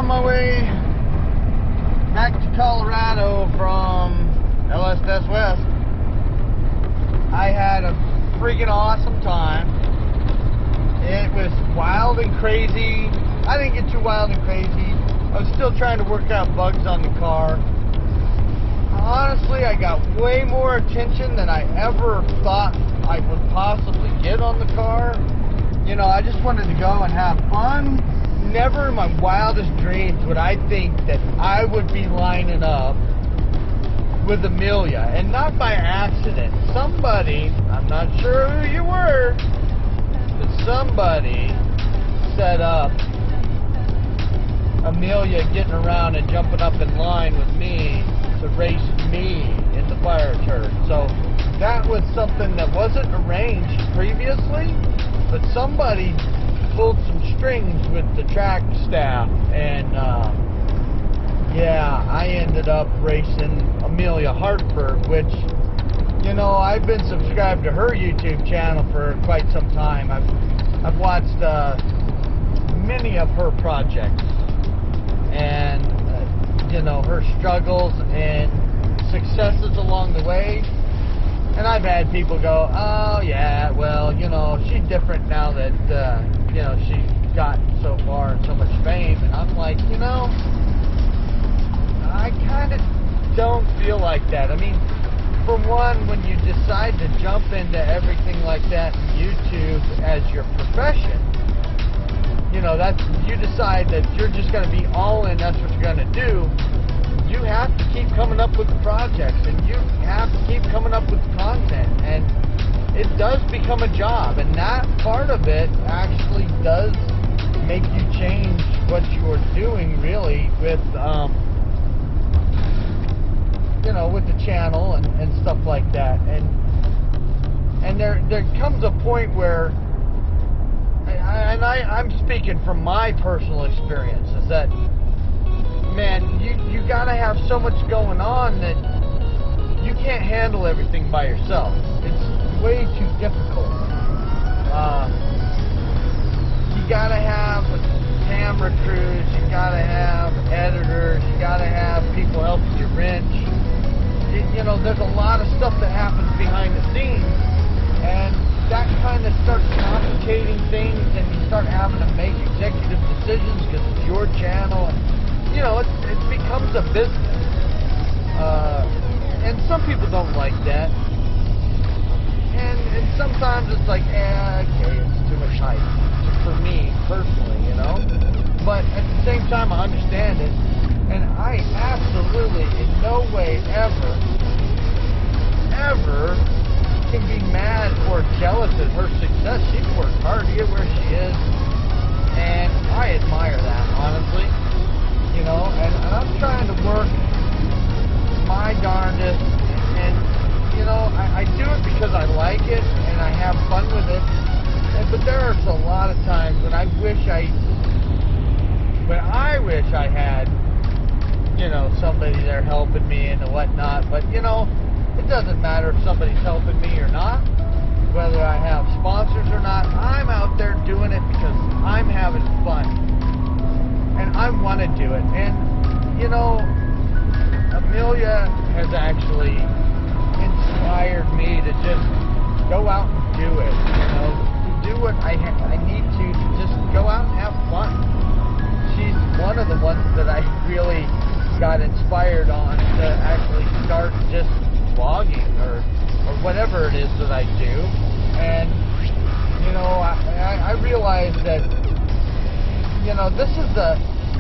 on my way back to Colorado from LS West. I had a freaking awesome time. It was wild and crazy. I didn't get too wild and crazy. I was still trying to work out bugs on the car. Honestly, I got way more attention than I ever thought I would possibly get on the car. You know, I just wanted to go and have fun. Never in my wildest dreams would I think that I would be lining up with Amelia, and not by accident. Somebody, I'm not sure who you were, but somebody set up Amelia getting around and jumping up in line with me to race me in the FireTurd. So that was something that wasn't arranged previously, but somebody pulled some strings with the track staff, and yeah, I ended up racing Amelia Hartford, which, you know, I've been subscribed to her YouTube channel for quite some time. I've watched many of her projects, and you know, her struggles and successes along the way. And I've had people go, oh yeah, well, you know, she's different now that you know, she's gotten so far and so much fame. And I'm like, you know, I kind of don't feel like that. I mean, for one, when you decide to jump into everything like that, YouTube as your profession, you know, that's, you decide that you're just going to be all in, that's what you're going to do. You have to keep coming up with the projects, and you have to keep coming up with content, and it does become a job, and that part of it actually does make you change what you're doing, really, with you know, with the channel and stuff like that. And there comes a point where, and I'm speaking from my personal experience, is that, man, you gotta have so much going on that you can't handle everything by yourself. It's way too difficult. You gotta have camera crews, you gotta have editors, you gotta have people helping you wrench. You know, there's a lot of stuff that happens behind the scenes, and that kind of starts complicating things, and you start having to make executive decisions because it's your channel, and you know, it becomes a business. And some people don't like that, and sometimes it's like, okay, it's too much hype for me personally, you know. But at the same time, I understand it, and I absolutely in no way ever can be mad or jealous at her success. She's worked hard to get where she is, and I admire that, honestly. You know, and I'm trying to work my darndest, and you know, I do it because I like it and I have fun with it. But there's a lot of times when I wish I had, you know, somebody there helping me and whatnot. But you know, it doesn't matter if somebody's helping me or not, whether I have sponsors or not. I'm out there doing it because I'm having fun, and I want to do it. And you know, Amelia has actually inspired me to just go out and do it. You know, to do what I need to just go out and have fun. She's one of the ones that I really got inspired on to actually start just vlogging or whatever it is that I do. And you know, I realize that, you know,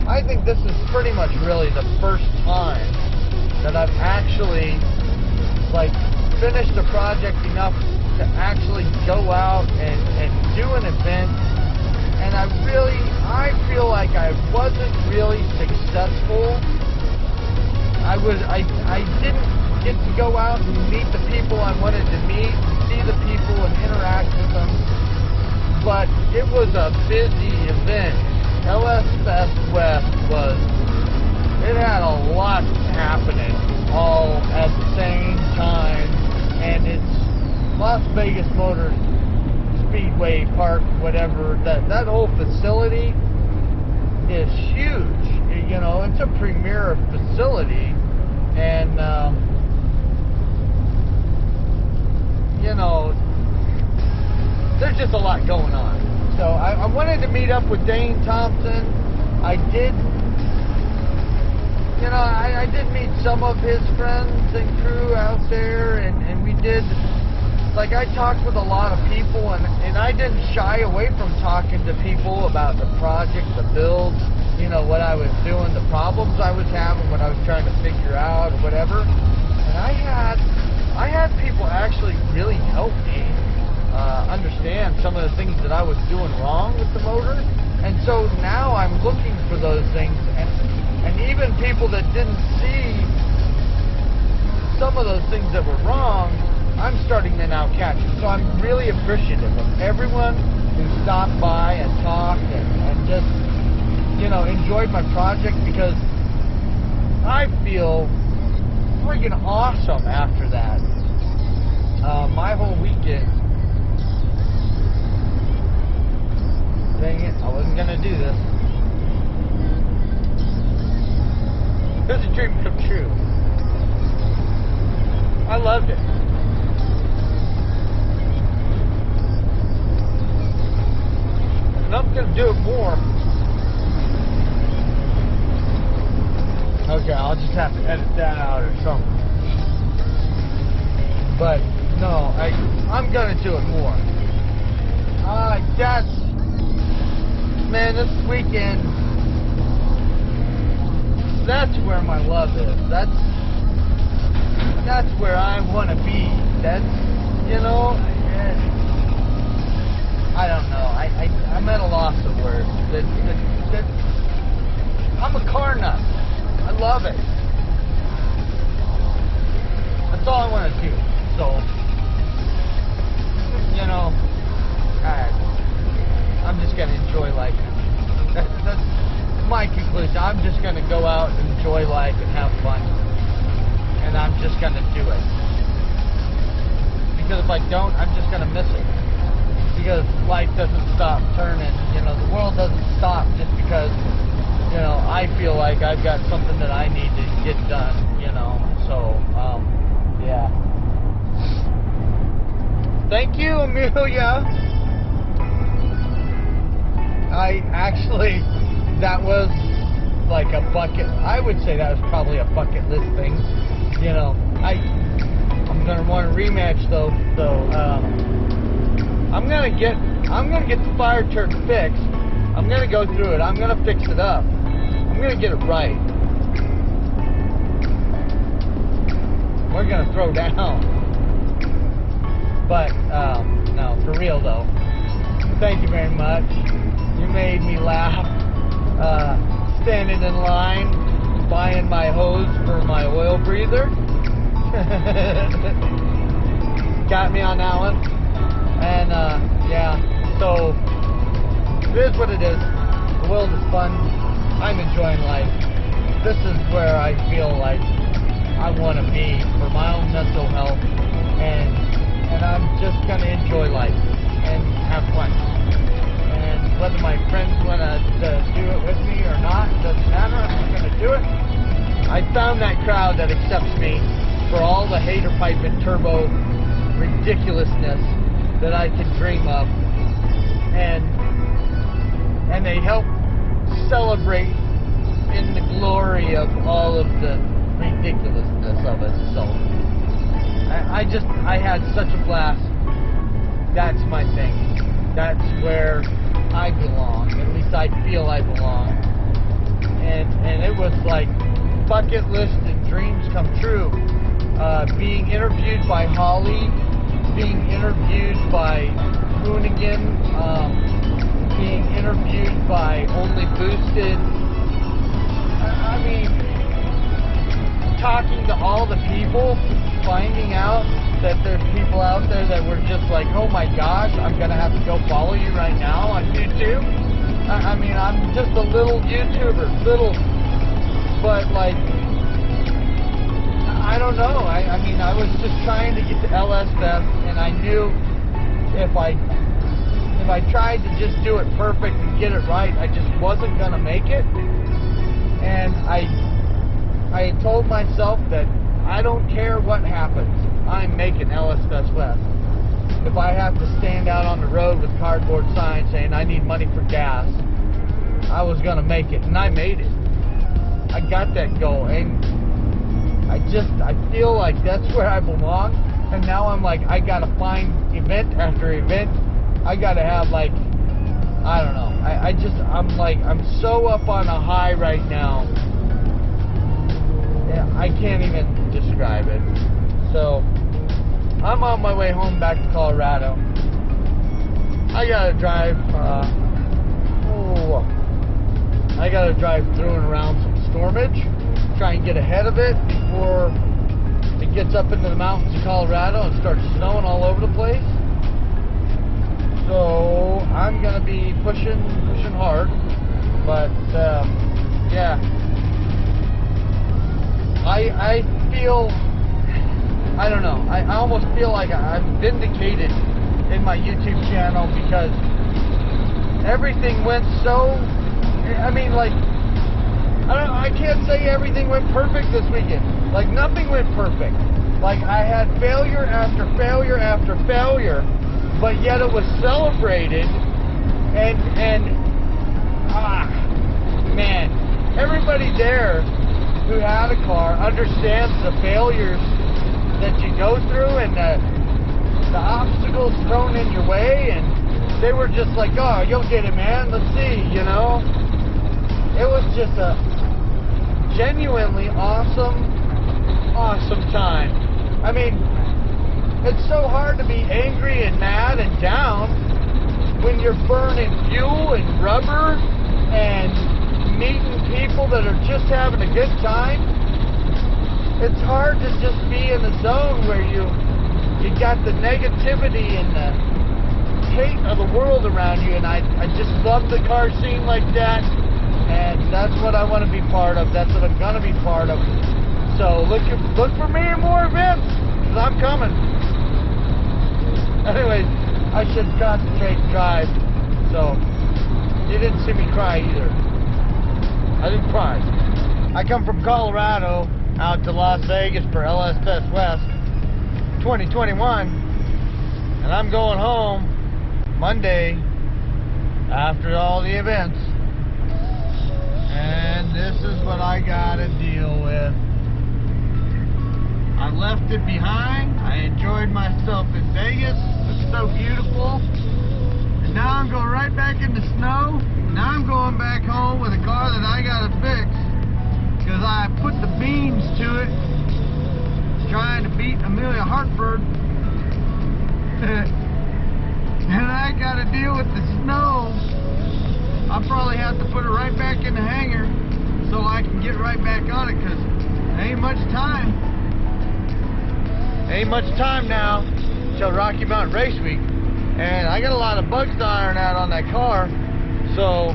I think this is pretty much really the first time that I've actually like finished a project enough to actually go out and do an event. And I feel like I wasn't really successful. I didn't get to go out and meet the people I wanted to meet, see the people and interact with them. But it was a busy event. LS West it had a lot happening all at the same time, and it's Las Vegas Motor Speedway Park, whatever, that whole facility is huge. you know, it's a premier facility, and you know, there's just a lot going on. So I wanted to meet up with Dane Thompson. I did, you know, I did meet some of his friends and crew out there, and we did, like, I talked with a lot of people, and I didn't shy away from talking to people about the project, the build, you know, what I was doing, the problems I was having, what I was trying to figure out, or whatever. And I had people actually really help me understand some of the things that I was doing wrong with the motor. And so now I'm looking for those things, and even people that didn't see some of those things that were wrong, I'm starting to now catch it. So I'm really appreciative of everyone who stopped by and talked and just, you know, enjoyed my project, because I feel freaking awesome after that. My whole weekend. Dang it, I wasn't gonna do this. It was a dream come true. I loved it. And I'm gonna do it more. Okay, I'll just have to edit that out or something. But no, I'm gonna do it more. Man, this weekend, that's where my love is. That's where I want to be. That's, you know, I don't know. I'm at a loss of words. I'm a car nut. I love it. That's all I want to do. So, you know, I'm just going to enjoy life. That's my conclusion. I'm just going to go out and enjoy life and have fun. And I'm just going to do it. Because if I don't, I'm just going to miss it. Because life doesn't stop turning. You know, the world doesn't stop just because, you know, I feel like I've got something that I need to get done, you know. So, yeah. Thank you, Amelia. That was like a bucket, I would say that was probably a bucket list thing. You know, I'm gonna want a rematch though, so I'm gonna get the FireTurd fixed. I'm gonna go through it, I'm gonna fix it up. I'm gonna get it right. We're gonna throw down. But no, for real though. Thank you very much. You made me laugh. Standing in line, buying my hose for my oil breather. Got me on that one. And yeah, so it is what it is. The world is fun. I'm enjoying life. This is where I feel like I want to be for my own mental health, and I'm just gonna enjoy life and have fun. And whether my friends want to do it with me or not, doesn't matter. I'm going to do it. I found that crowd that accepts me for all the hater pipe and turbo ridiculousness that I can dream of, and they help celebrate in the glory of all of the ridiculousness of it. So I had such a blast. That's my thing. That's where I belong. At least I feel I belong. And it was like bucket list and dreams come true. Being interviewed by Holly, being interviewed by Hoonigan, being interviewed by Only Boosted. I mean, talking to all the people, finding out that there's people out there that were just like, oh my gosh, I'm going to have to go follow you right now on YouTube. I mean, I'm just a little YouTuber, but like, I don't know. I mean, I was just trying to get to LS Fest, and I knew if I tried to just do it perfect and get it right, I just wasn't going to make it. And told myself that I don't care what happens, I'm making LS Best West. If I have to stand out on the road with cardboard signs saying I need money for gas, I was gonna make it, and I made it. I got that goal, and I feel like that's where I belong. And now I'm like, I gotta find event after event. I gotta have, like, I don't know. I'm so up on a high right now. Yeah, I can't even describe it. So I'm on my way home back to Colorado. I gotta drive. I gotta drive through and around some stormage. Try and get ahead of it before it gets up into the mountains of Colorado and starts snowing all over the place. So I'm gonna be pushing hard, but yeah, I feel, I don't know, I almost feel like I'm vindicated in my YouTube channel because everything went so, I mean, like, I can't say everything went perfect this weekend. Like, nothing went perfect. Like, I had failure after failure after failure, but yet it was celebrated. And man, everybody there who had a car understands the failures that you go through and the obstacles thrown in your way, and they were just like, oh, you'll get it, man, let's see, you know. It was just a genuinely awesome time. I mean, it's so hard to be angry and mad and down when you're burning fuel and rubber and meeting people that are just having a good time. It's hard to just be in a zone where you got the negativity and the hate of the world around you, and I just love the car scene like that. And that's what I want to be part of. That's what I'm going to be part of. So look for me in more events, because I'm coming. Anyways, I should concentrate and drive. So you didn't see me cry either. I didn't cry. I come from Colorado out to Las Vegas for LS Best West 2021. And I'm going home Monday after all the events. And this is what I gotta deal with. I left it behind. I enjoyed myself in Vegas. It's so beautiful. And now I'm going right back in the snow. Now I'm going back home with a car that I gotta fix, because I put the beams to it, trying to beat Amelia Hartford. And I gotta deal with the snow. I'll probably have to put it right back in the hangar so I can get right back on it, because there ain't much time. Ain't much time now till Rocky Mountain Race Week. And I got a lot of bugs to iron out on that car. So,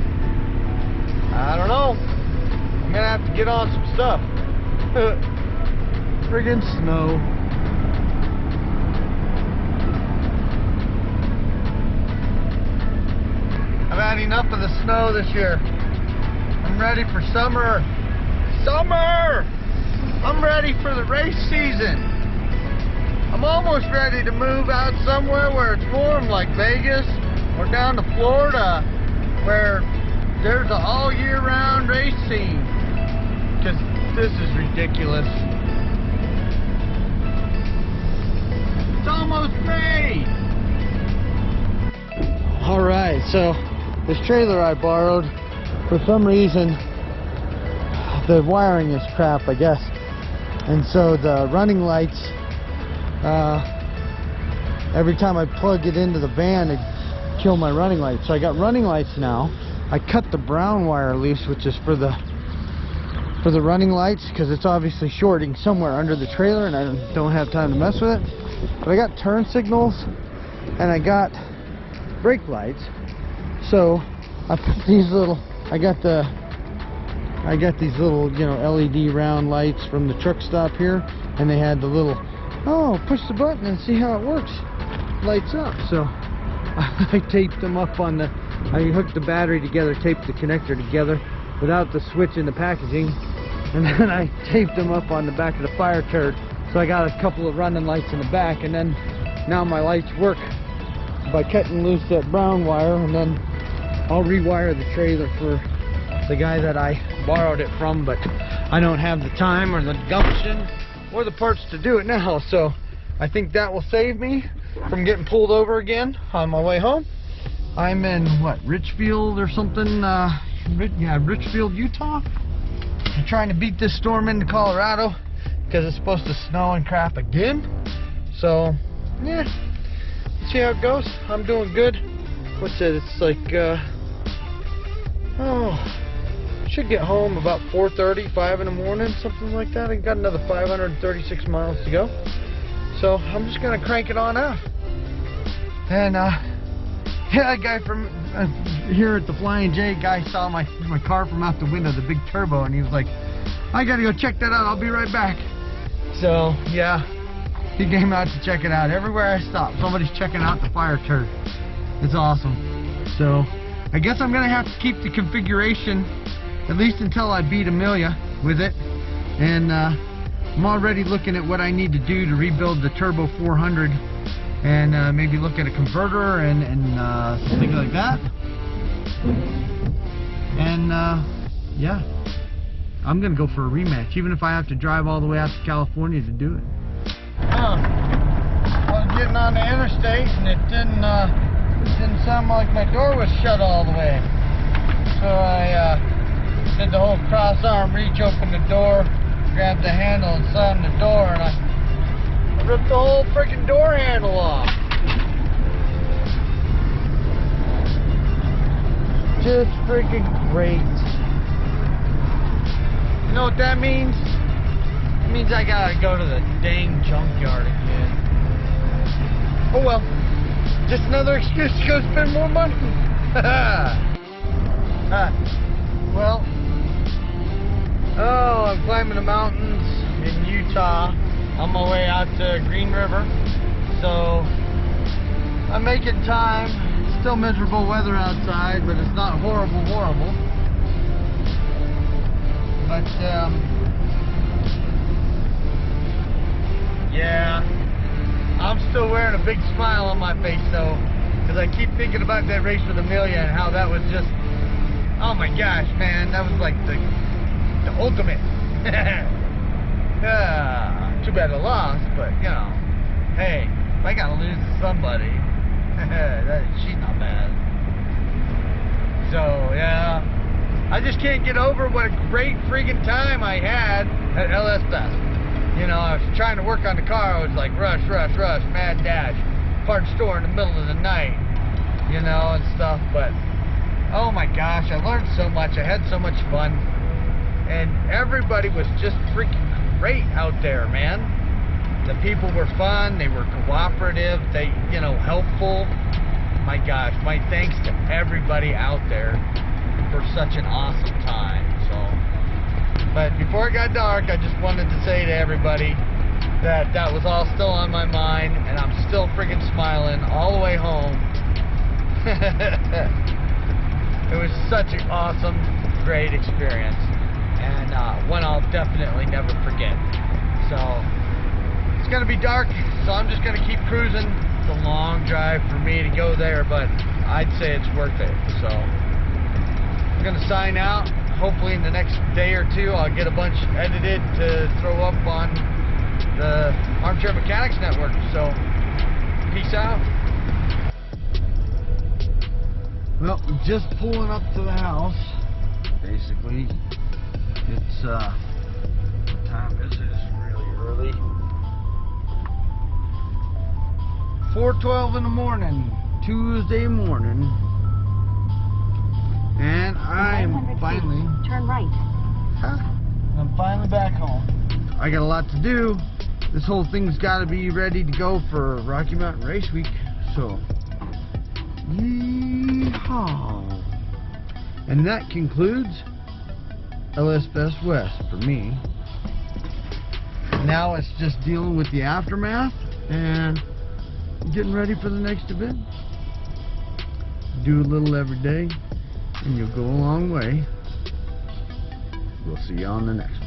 I don't know. I'm going to have to get on some stuff. Friggin' snow. I've had enough of the snow this year. I'm ready for summer. Summer! I'm ready for the race season. I'm almost ready to move out somewhere where it's warm, like Vegas or down to Florida, where there's an all year round race scene. Because this is ridiculous. It's almost May. Alright, so this trailer I borrowed, for some reason the wiring is crap, I guess, and so the running lights, every time I plug it into the van, it kill my running lights. So I got running lights now. I cut the brown wire loose, which is for the running lights, because it's obviously shorting somewhere under the trailer and I don't have time to mess with it. But I got turn signals and I got brake lights. So I put these little, I got these little, you know, LED round lights from the truck stop here, and they had the little, oh, push the button and see how it works, lights up. So I taped them up on the, I hooked the battery together, taped the connector together without the switch in the packaging, and then I taped them up on the back of the FireTurd. So I got a couple of running lights in the back, and then now my lights work by cutting loose that brown wire, and then I'll rewire the trailer for the guy that I borrowed it from, but I don't have the time or the gumption or the parts to do it now. So I think that will save me from getting pulled over again on my way home. I'm in, what, Richfield or something? Yeah, Richfield, Utah. I'm trying to beat this storm into Colorado because it's supposed to snow and crap again. So, yeah, let's see how it goes. I'm doing good. What's it? It's like, should get home about 4:30, 5 in the morning, something like that. I got another 536 miles to go. So I'm just gonna crank it on out. And yeah, that guy from here at the Flying J guy saw my car from out the window, the big turbo, and he was like, I gotta go check that out, I'll be right back. So yeah, he came out to check it out. Everywhere I stop, somebody's checking out the FireTurd. It's awesome. So I guess I'm gonna have to keep the configuration at least until I beat Amelia with it. And I'm already looking at what I need to do to rebuild the Turbo 400, and maybe look at a converter and something like that. And yeah, I'm gonna go for a rematch, even if I have to drive all the way out to California to do it. I was getting on the interstate, and it didn't sound like my door was shut all the way. So I did the whole cross arm reach, open the door, grabbed the handle and slammed the door, and I ripped the whole freaking door handle off. Just freaking great. You know what that means? It means I gotta go to the dang junkyard again. Oh well. Just another excuse to go spend more money. Well, I'm climbing the mountains in Utah on my way out to Green River. So I'm making time. It's still miserable weather outside, but it's not horrible. But yeah, I'm still wearing a big smile on my face though, because I keep thinking about that race with Amelia and how that was just, oh my gosh, man, that was like the ultimate. Too bad I lost, but you know, hey, if I gotta lose to somebody, she's not bad. So yeah, I just can't get over what a great friggin' time I had at LS Best. You know, I was trying to work on the car. I was like, rush, mad dash, parts store in the middle of the night, you know, and stuff. But oh my gosh, I learned so much. I had so much fun, and everybody was just freaking great out there, man. The people were fun. They were cooperative. They, you know, helpful. My gosh, my thanks to everybody out there for such an awesome time. So. But before it got dark, I just wanted to say to everybody that that was all still on my mind, and I'm still freaking smiling all the way home. It was such an awesome, great experience, and one I'll definitely never forget. So it's gonna be dark, so I'm just gonna keep cruising. It's a long drive for me to go there, but I'd say it's worth it. So I'm gonna sign out. Hopefully in the next day or two I'll get a bunch edited to throw up on the Armchair Mechanics Network. So peace out. Well, just pulling up to the house. Basically, it's what time is it? It's really early. 4:12 in the morning, Tuesday morning. And I'm finally, turn right. I'm finally back home. I got a lot to do. This whole thing's got to be ready to go for Rocky Mountain Race Week. So, yeehaw! And that concludes LS Best West for me. Now it's just dealing with the aftermath and getting ready for the next event. Do a little every day, and you'll go a long way. We'll see you on the next one.